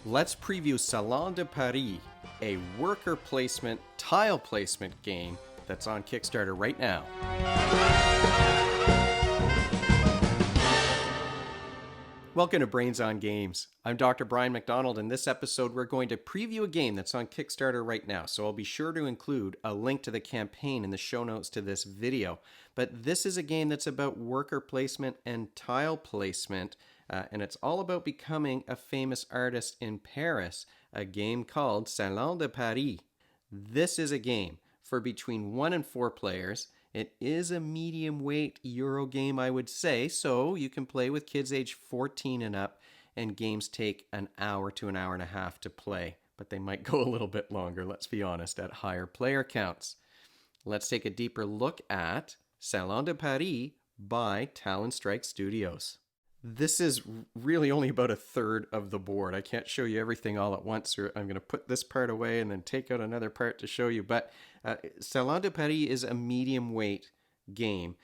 Let's preview Salon de Paris, a worker placement, tile placement game that's on Kickstarter right now. Welcome to Brains on Games. I'm Dr. Brian McDonald. In this episode, we're going to preview a game that's on Kickstarter right now, so I'll be sure to include a link to the campaign in the show notes to this video. But this is a game that's about worker placement and tile placement, and it's all about becoming a famous artist in Paris, a game called Salon de Paris. This is a game for between 1 and 4 players. It is a medium weight Euro game, I would say, so you can play with kids age 14 and up, and games take an hour to an hour and a half to play, but they might go a little bit longer, let's be honest, at higher player counts. Let's take a deeper look at Salon de Paris by Talon Strike Studios. This is really only about a third of the board. I can't show you everything all at once, or I'm going to put this part away and then take out another part to show you. But Salon de Paris is a medium weight game.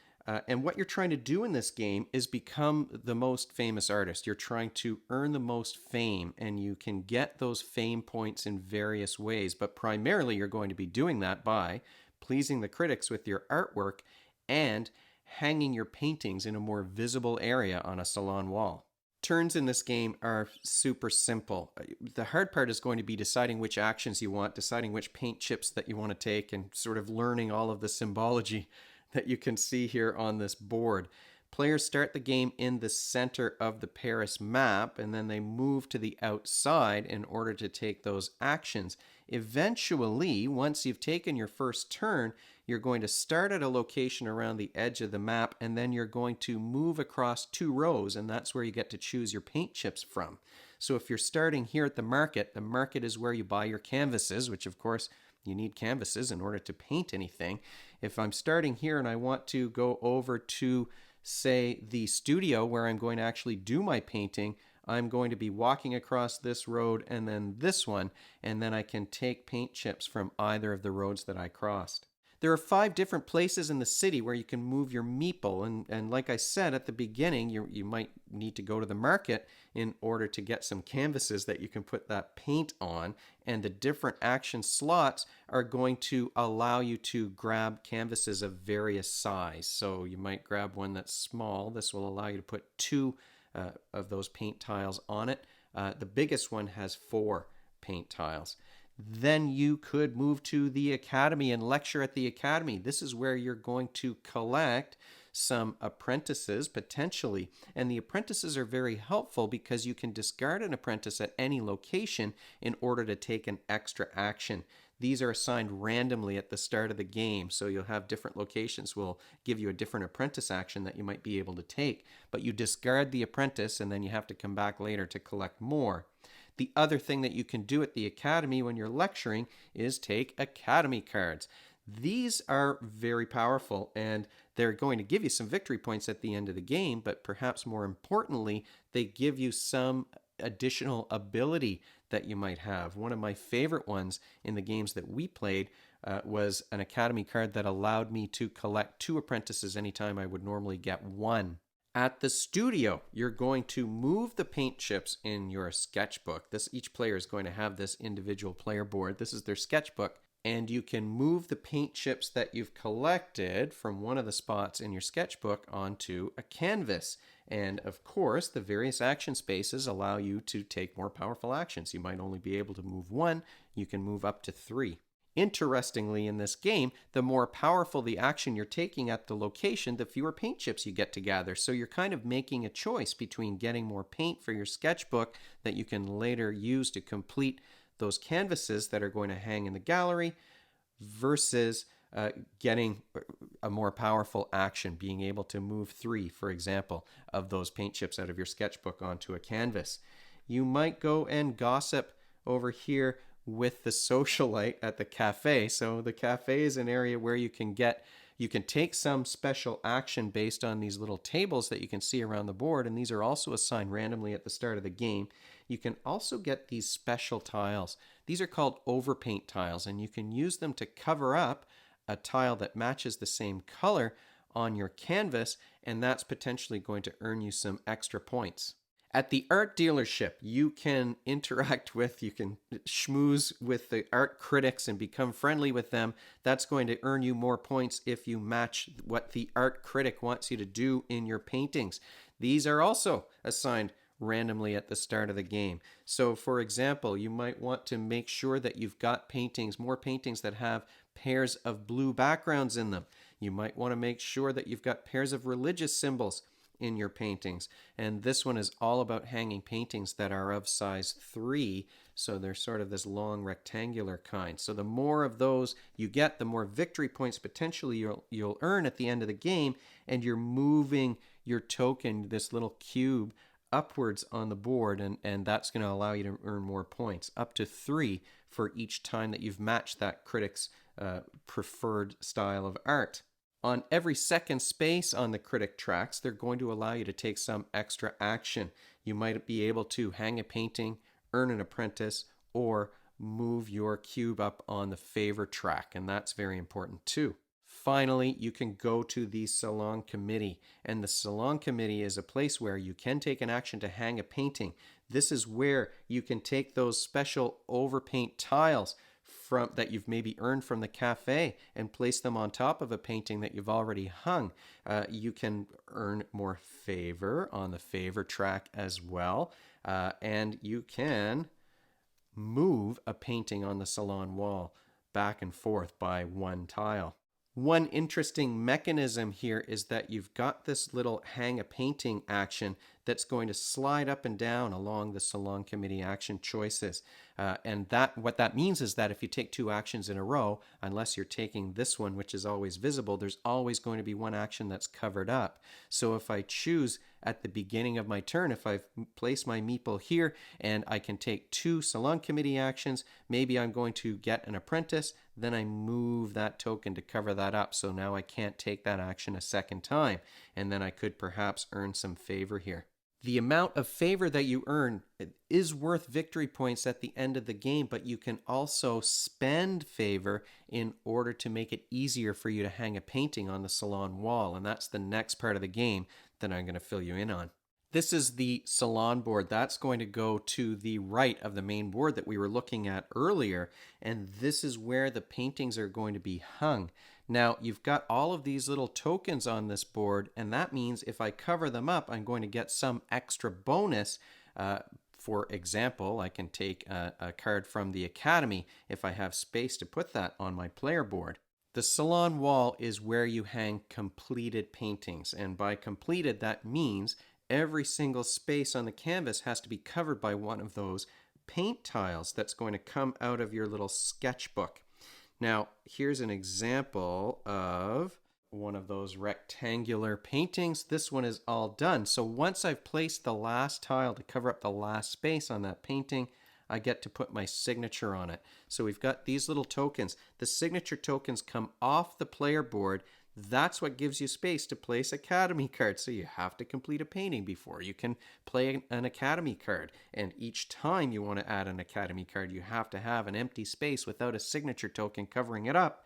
And what you're trying to do in this game is become the most famous artist. You're trying to earn the most fame, and you can get those fame points in various ways. But primarily, you're going to be doing that by pleasing the critics with your artwork and hanging your paintings in a more visible area on a salon wall. Turns in this game are super simple. The hard part is going to be deciding which actions you want, deciding which paint chips that you want to take, and sort of learning all of the symbology that you can see here on this board. Players start the game in the center of the Paris map, and then they move to the outside in order to take those actions. Eventually, once you've taken your first turn, you're going to start at a location around the edge of the map, and then you're going to move across 2 rows, and that's where you get to choose your paint chips from. So if you're starting here at the market is where you buy your canvases, which of course you need canvases in order to paint anything. If I'm starting here and I want to go over to, say, the studio where I'm going to actually do my painting, I'm going to be walking across this road and then this one, and then I can take paint chips from either of the roads that I crossed. There are 5 different places in the city where you can move your meeple, and like I said at the beginning, you might need to go to the market in order to get some canvases that you can put that paint on, and the different action slots are going to allow you to grab canvases of various size. So you might grab one that's small. This will allow you to put 2 of those paint tiles on it. The biggest one has 4 paint tiles. Then you could move to the academy and lecture at the academy. This is where you're going to collect some apprentices, potentially. And the apprentices are very helpful because you can discard an apprentice at any location in order to take an extra action. These are assigned randomly at the start of the game, so you'll have different locations will give you a different apprentice action that you might be able to take. But you discard the apprentice, and then you have to come back later to collect more. The other thing that you can do at the academy when you're lecturing is take academy cards. These are very powerful, and they're going to give you some victory points at the end of the game, but perhaps more importantly, they give you some additional ability that you might have. One of my favorite ones in the games that we played was an academy card that allowed me to collect 2 apprentices anytime I would normally get 1. At the studio, you're going to move the paint chips in your sketchbook. Each player is going to have this individual player board. This is their sketchbook. And you can move the paint chips that you've collected from one of the spots in your sketchbook onto a canvas. And of course, the various action spaces allow you to take more powerful actions. You might only be able to move 1. You can move up to 3. Interestingly, in this game, the more powerful the action you're taking at the location, the fewer paint chips you get to gather. So you're kind of making a choice between getting more paint for your sketchbook that you can later use to complete those canvases that are going to hang in the gallery versus getting a more powerful action, being able to move 3, for example, of those paint chips out of your sketchbook onto a canvas. You might go and gossip over here with the socialite at the cafe. So the cafe is an area where you can take some special action based on these little tables that you can see around the board, and these are also assigned randomly at the start of the game. You can also get these special tiles. These are called overpaint tiles, and you can use them to cover up a tile that matches the same color on your canvas, and that's potentially going to earn you some extra points. At the art dealership, you can interact with, you can schmooze with the art critics and become friendly with them. That's going to earn you more points if you match what the art critic wants you to do in your paintings. These are also assigned randomly at the start of the game. So, for example, you might want to make sure that you've got paintings, more paintings that have pairs of blue backgrounds in them. You might want to make sure that you've got pairs of religious symbols in your paintings. And this one is all about hanging paintings that are of size 3. So they're sort of this long rectangular kind. So the more of those you get, the more victory points potentially you'll earn at the end of the game. And you're moving your token, this little cube, upwards on the board, and that's going to allow you to earn more points, up to 3 for each time that you've matched that critic's preferred style of art. On every second space on the critic tracks, they're going to allow you to take some extra action. You might be able to hang a painting, earn an apprentice, or move your cube up on the favor track, and that's very important too. Finally, you can go to the Salon Committee, and the Salon Committee is a place where you can take an action to hang a painting. This is where you can take those special overpaint tiles that you've maybe earned from the cafe and place them on top of a painting that you've already hung. You can earn more favor on the favor track as well, and you can move a painting on the salon wall back and forth by one tile. One interesting mechanism here is that you've got this little hang a painting action that's going to slide up and down along the Salon Committee action choices. And what that means is that if you take 2 actions in a row, unless you're taking this one, which is always visible, there's always going to be one action that's covered up. So if I choose at the beginning of my turn, if I've placed my meeple here and I can take 2 Salon Committee actions, maybe I'm going to get an apprentice, then I move that token to cover that up. So now I can't take that action a second time. And then I could perhaps earn some favor here. The amount of favor that you earn is worth victory points at the end of the game, but you can also spend favor in order to make it easier for you to hang a painting on the salon wall. And that's the next part of the game that I'm going to fill you in on. This is the salon board. That's going to go to the right of the main board that we were looking at earlier. And this is where the paintings are going to be hung. Now, you've got all of these little tokens on this board, and that means if I cover them up, I'm going to get some extra bonus. For example, I can take a card from the Academy if I have space to put that on my player board. The salon wall is where you hang completed paintings, and by completed, that means every single space on the canvas has to be covered by one of those paint tiles that's going to come out of your little sketchbook. Now, here's an example of one of those rectangular paintings. This one is all done. So once I've placed the last tile to cover up the last space on that painting, I get to put my signature on it. So we've got these little tokens. The signature tokens come off the player board. That's what gives you space to place Academy cards. So you have to complete a painting before you can play an Academy card. And each time you want to add an Academy card, you have to have an empty space without a signature token covering it up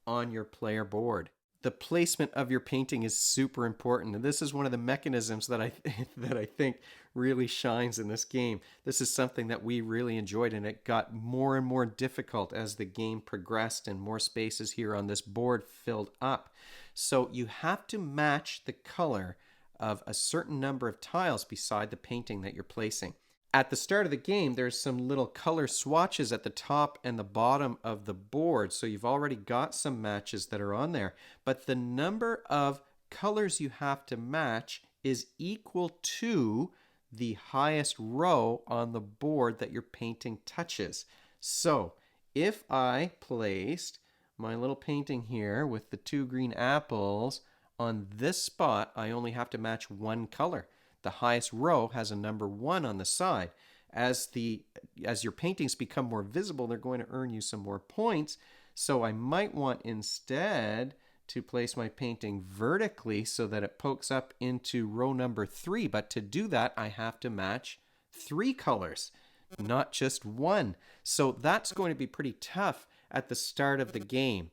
on your player board. The placement of your painting is super important, and this is one of the mechanisms that I think really shines in this game. This is something that we really enjoyed, and it got more and more difficult as the game progressed and more spaces here on this board filled up. So you have to match the color of a certain number of tiles beside the painting that you're placing. At the start of the game, there's some little color swatches at the top and the bottom of the board. So you've already got some matches that are on there. But the number of colors you have to match is equal to the highest row on the board that your painting touches. So if I placed my little painting here with the 2 green apples on this spot, I only have to match one color. The highest row has a number 1 on the side. As your paintings become more visible, they're going to earn you some more points. So I might want instead to place my painting vertically so that it pokes up into row number 3. But to do that, I have to match 3 colors, not just 1. So that's going to be pretty tough at the start of the game.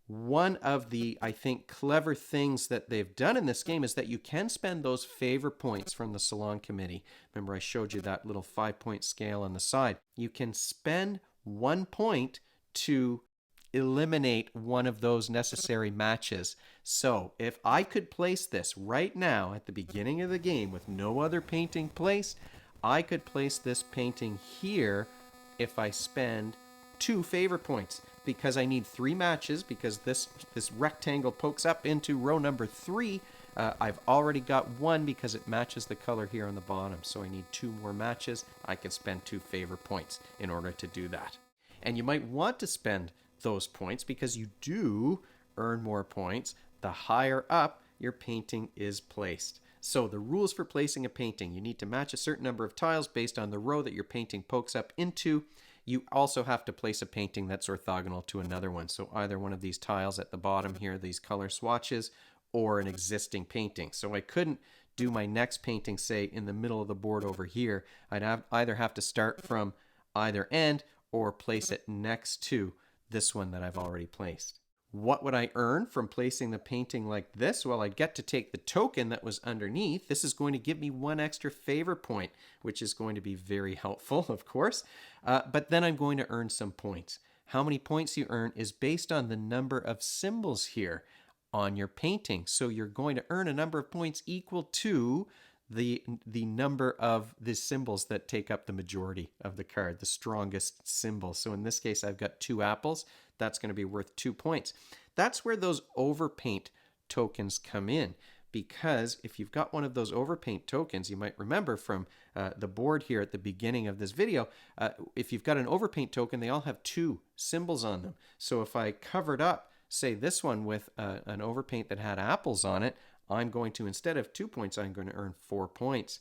One of the, I think, clever things that they've done in this game is that you can spend those favor points from the Salon Committee. Remember, I showed you that little 5-point scale on the side. You can spend 1 point to eliminate one of those necessary matches. So if I could place this right now at the beginning of the game with no other painting placed, I could place this painting here if I spend 2 favor points, because I need 3 matches, because this rectangle pokes up into row number 3. I've already got 1 because it matches the color here on the bottom, so I need 2 more matches. I can spend 2 favor points in order to do that. And you might want to spend those points because you do earn more points the higher up your painting is placed. So the rules for placing a painting: you need to match a certain number of tiles based on the row that your painting pokes up into. You also have to place a painting that's orthogonal to another one. So either one of these tiles at the bottom here, these color swatches, or an existing painting. So I couldn't do my next painting, say, in the middle of the board over here. I'd either have to start from either end or place it next to this one that I've already placed. What would I earn from placing the painting like this? Well, I'd get to take the token that was underneath. This is going to give me 1 extra favor point, which is going to be very helpful, of course. But then I'm going to earn some points. How many points you earn is based on the number of symbols here on your painting. So you're going to earn a number of points equal to the number of the symbols that take up the majority of the card, the strongest symbol. So in this case, I've got 2 apples. That's going to be worth 2 points. That's where those overpaint tokens come in, because if you've got one of those overpaint tokens, you might remember from the board here at the beginning of this video, if you've got an overpaint token, they all have 2 symbols on them. So if I covered up, say, this one with an overpaint that had apples on it, I'm going to, instead of 2 points, I'm going to earn 4 points.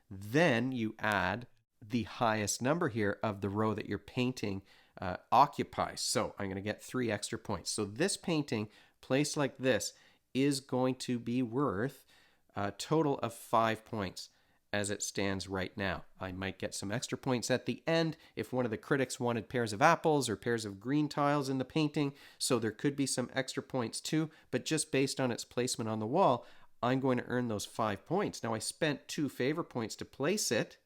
Then you add the highest number here of the row that you're painting occupies. So I'm going to get 3 extra points. So this painting placed like this is going to be worth a total of 5 points as it stands right now. I might get some extra points at the end if one of the critics wanted pairs of apples or pairs of green tiles in the painting, so there could be some extra points too, but just based on its placement on the wall, I'm going to earn those 5 points. Now I spent 2 favor points to place it,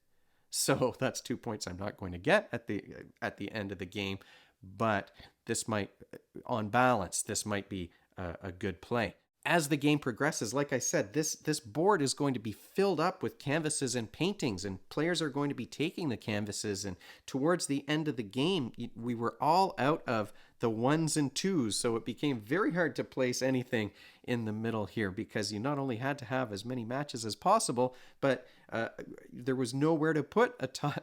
so that's 2 points I'm not going to get at the end of the game, but this might, on balance, this might be a good play. As the game progresses, like I said, this board is going to be filled up with canvases and paintings, and players are going to be taking the canvases, and towards the end of the game, we were all out of the 1s and 2s, so it became very hard to place anything in the middle here, because you not only had to have as many matches as possible, but there was nowhere to put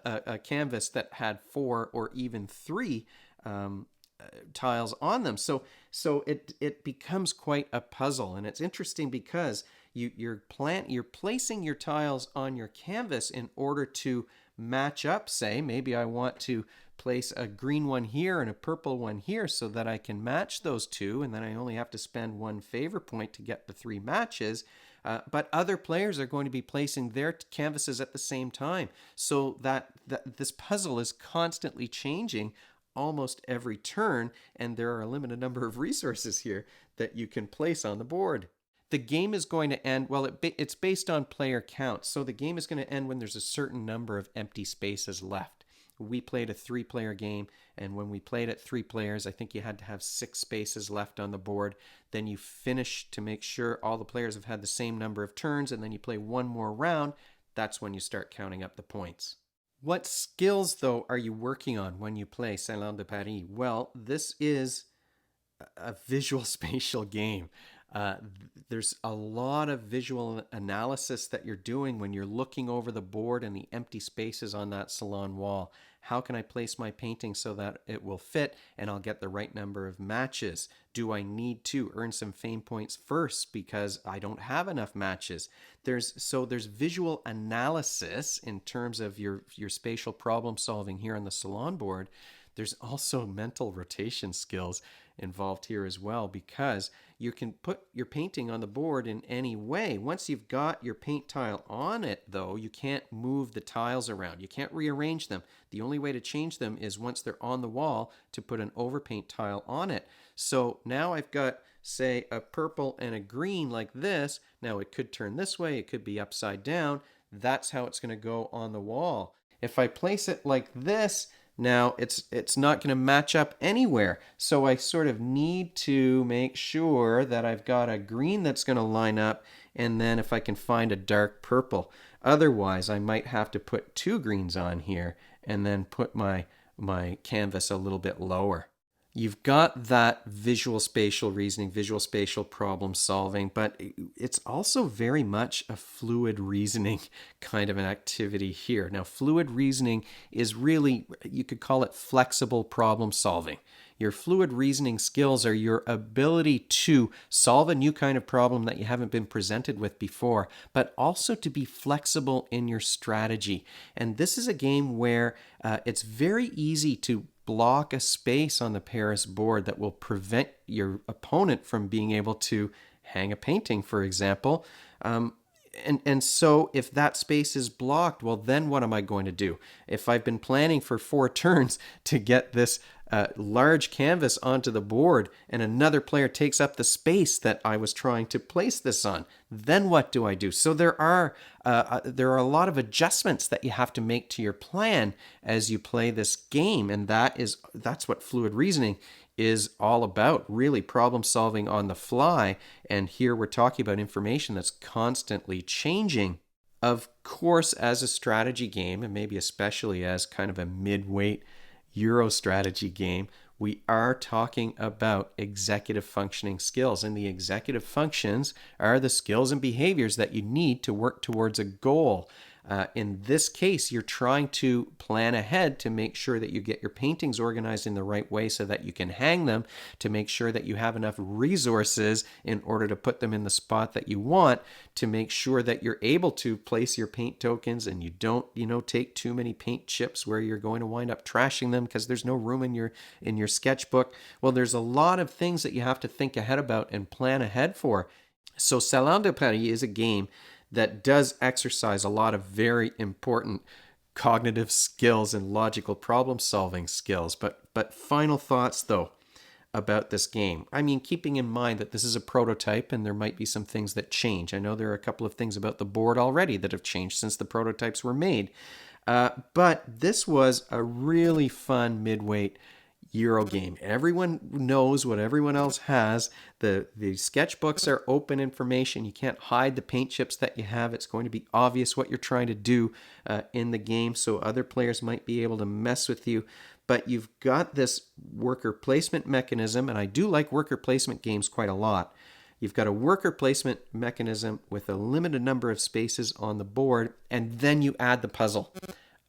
a canvas that had 4 or even 3 tiles on them. So it becomes quite a puzzle, and it's interesting because you're placing your tiles on your canvas in order to match up. Say maybe I want to place a green one here and a purple one here so that I can match those 2, and then I only have to spend 1 favor point to get the 3 matches. But other players are going to be placing their canvases at the same time, so that this puzzle is constantly changing almost every turn, and there are a limited number of resources here that you can place on the board. The game is going to end, well, it's based on player count, so the game is going to end when there's a certain number of empty spaces left. We played a 3-player game, and when we played at 3 players, I think you had to have 6 spaces left on the board. Then you finish to make sure all the players have had the same number of turns, and then you play 1 more round. That's when you start counting up the points. What skills, though, are you working on when you play Salon de Paris? Well, this is a visual spatial game. There's a lot of visual analysis that you're doing when you're looking over the board and the empty spaces on that salon wall. How can I place my painting so that it will fit and I'll get the right number of matches? Do I need to earn some fame points first because I don't have enough matches? There's visual analysis in terms of your spatial problem solving here on the salon board. There's also mental rotation skills involved here as well, because you can put your painting on the board in any way. Once you've got your paint tile on it, though, you can't move the tiles around. You can't rearrange them. The only way to change them is once they're on the wall to put an overpaint tile on it. So now I've got, say, a purple and a green like this. Now it could turn this way, it could be upside down. That's how it's going to go on the wall. If I place it like this, now it's not going to match up anywhere. So I sort of need to make sure that I've got a green that's going to line up, and then if I can find a dark purple. Otherwise, I might have to put two greens on here and then put my canvas a little bit lower. You've got that visual spatial reasoning, visual spatial problem solving, but it's also very much a fluid reasoning kind of an activity here. Now, fluid reasoning is really, you could call it flexible problem solving. Your fluid reasoning skills are your ability to solve a new kind of problem that you haven't been presented with before, but also to be flexible in your strategy. And this is a game where it's very easy to block a space on the Paris board that will prevent your opponent from being able to hang a painting, for example. And so if that space is blocked, well, then what am I going to do? If I've been planning for 4 turns to get this large canvas onto the board and another player takes up the space that I was trying to place this on, then what do I do? So there are a lot of adjustments that you have to make to your plan as you play this game, and that's what fluid reasoning is all about, really problem solving on the fly. And here we're talking about information that's constantly changing. Of course, as a strategy game, and maybe especially as kind of a mid-weight Euro strategy game, we are talking about executive functioning skills. And the executive functions are the skills and behaviors that you need to work towards a goal. In this case, you're trying to plan ahead to make sure that you get your paintings organized in the right way so that you can hang them, to make sure that you have enough resources in order to put them in the spot that you want, to make sure that you're able to place your paint tokens and you don't, take too many paint chips where you're going to wind up trashing them because there's no room in your sketchbook. Well, there's a lot of things that you have to think ahead about and plan ahead for. So Salon de Paris is a game that does exercise a lot of very important cognitive skills and logical problem-solving skills. But final thoughts, though, about this game. I mean, keeping in mind that this is a prototype and there might be some things that change. I know there are a couple of things about the board already that have changed since the prototypes were made. But this was a really fun midweight Euro game. Everyone knows what everyone else has. The sketchbooks are open information. You can't hide the paint chips that you have. It's going to be obvious what you're trying to do in the game, so other players might be able to mess with you. But you've got this worker placement mechanism, and I do like worker placement games quite a lot. You've got a worker placement mechanism with a limited number of spaces on the board, and then you add the puzzle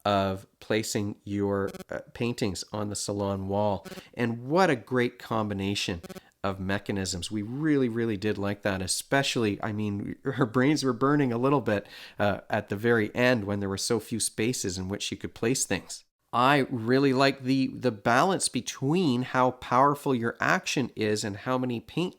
of placing your paintings on the salon wall. And what a great combination of mechanisms. We really, really did like that, especially, I mean, her brains were burning a little bit at the very end when there were so few spaces in which you could place things. I really like the balance between how powerful your action is and how many paint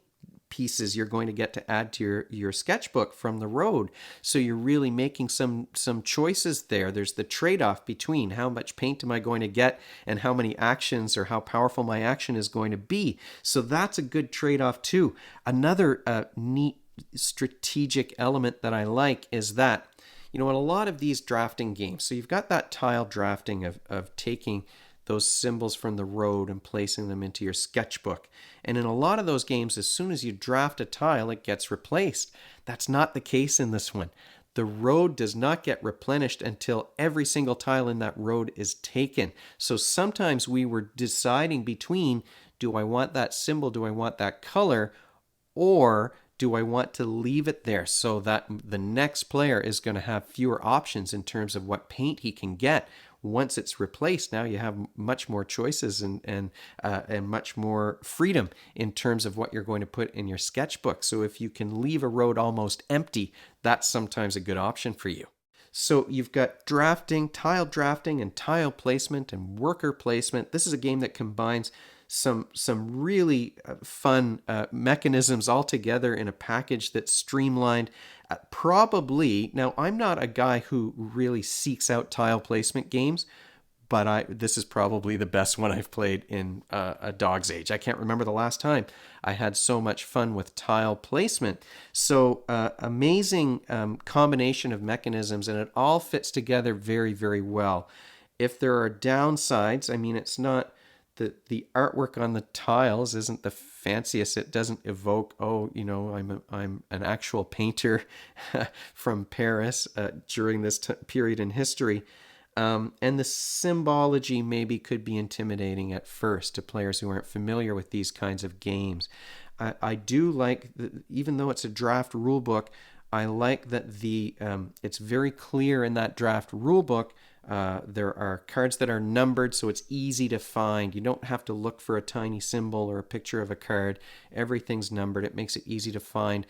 pieces you're going to get to add to your sketchbook from the road. So you're really making some choices there. There's the trade-off between how much paint am I going to get and how many actions or how powerful my action is going to be. So that's a good trade-off too. Another neat strategic element that I like is that, in a lot of these drafting games, so you've got that tile drafting of taking those symbols from the road and placing them into your sketchbook. And in a lot of those games, as soon as you draft a tile, it gets replaced. That's not the case in this one. The road does not get replenished until every single tile in that road is taken. So sometimes we were deciding between, do I want that symbol, do I want that color, or do I want to leave it there so that the next player is going to have fewer options in terms of what paint he can get? Once it's replaced, now you have much more choices and much more freedom in terms of what you're going to put in your sketchbook. So if you can leave a road almost empty, that's sometimes a good option for you. So you've got drafting, and tile placement and worker placement. This is a game that combines some really fun mechanisms all together in a package that's streamlined. Probably, now I'm not a guy who really seeks out tile placement games, but this is probably the best one I've played in a dog's age. I can't remember the last time I had so much fun with tile placement. So amazing combination of mechanisms, and it all fits together very, very well. If there are downsides, I mean, it's not the artwork on the tiles isn't the fanciest. It doesn't evoke, I'm an actual painter from Paris during this period in history. And the symbology maybe could be intimidating at first to players who aren't familiar with these kinds of games. I do like, even though it's a draft rule book, I like that it's very clear in that draft rule book. There are cards that are numbered, so it's easy to find. You don't have to look for a tiny symbol or a picture of a card. Everything's numbered. It makes it easy to find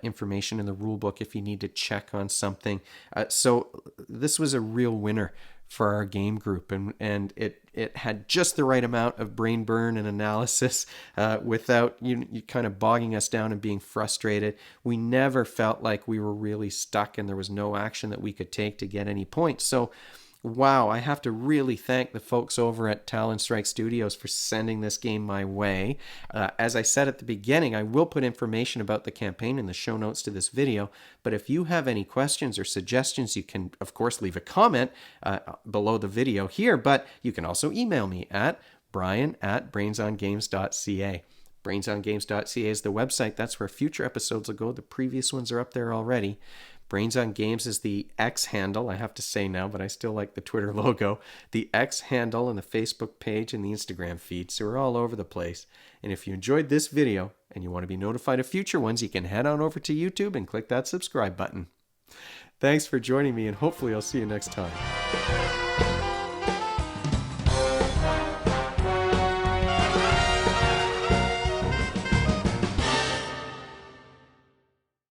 information in the rule book if you need to check on something. So this was a real winner for our game group, and it had just the right amount of brain burn and analysis without you kind of bogging us down and being frustrated. We never felt like we were really stuck and there was no action that we could take to get any points. So wow, I have to really thank the folks over at Talon Strike Studios for sending this game my way. As I said at the beginning, I will put information about the campaign in the show notes to this video, but if you have any questions or suggestions, you can, of course, leave a comment below the video here, but you can also email me at brian@brainsongames.ca. Brainsongames.ca is the website. That's where future episodes will go. The previous ones are up there already. Brains on Games is the X handle, I have to say now, but I still like the Twitter logo. The X handle and the Facebook page and the Instagram feed, so we're all over the place. And if you enjoyed this video and you want to be notified of future ones, you can head on over to YouTube and click that subscribe button. Thanks for joining me, and hopefully I'll see you next time.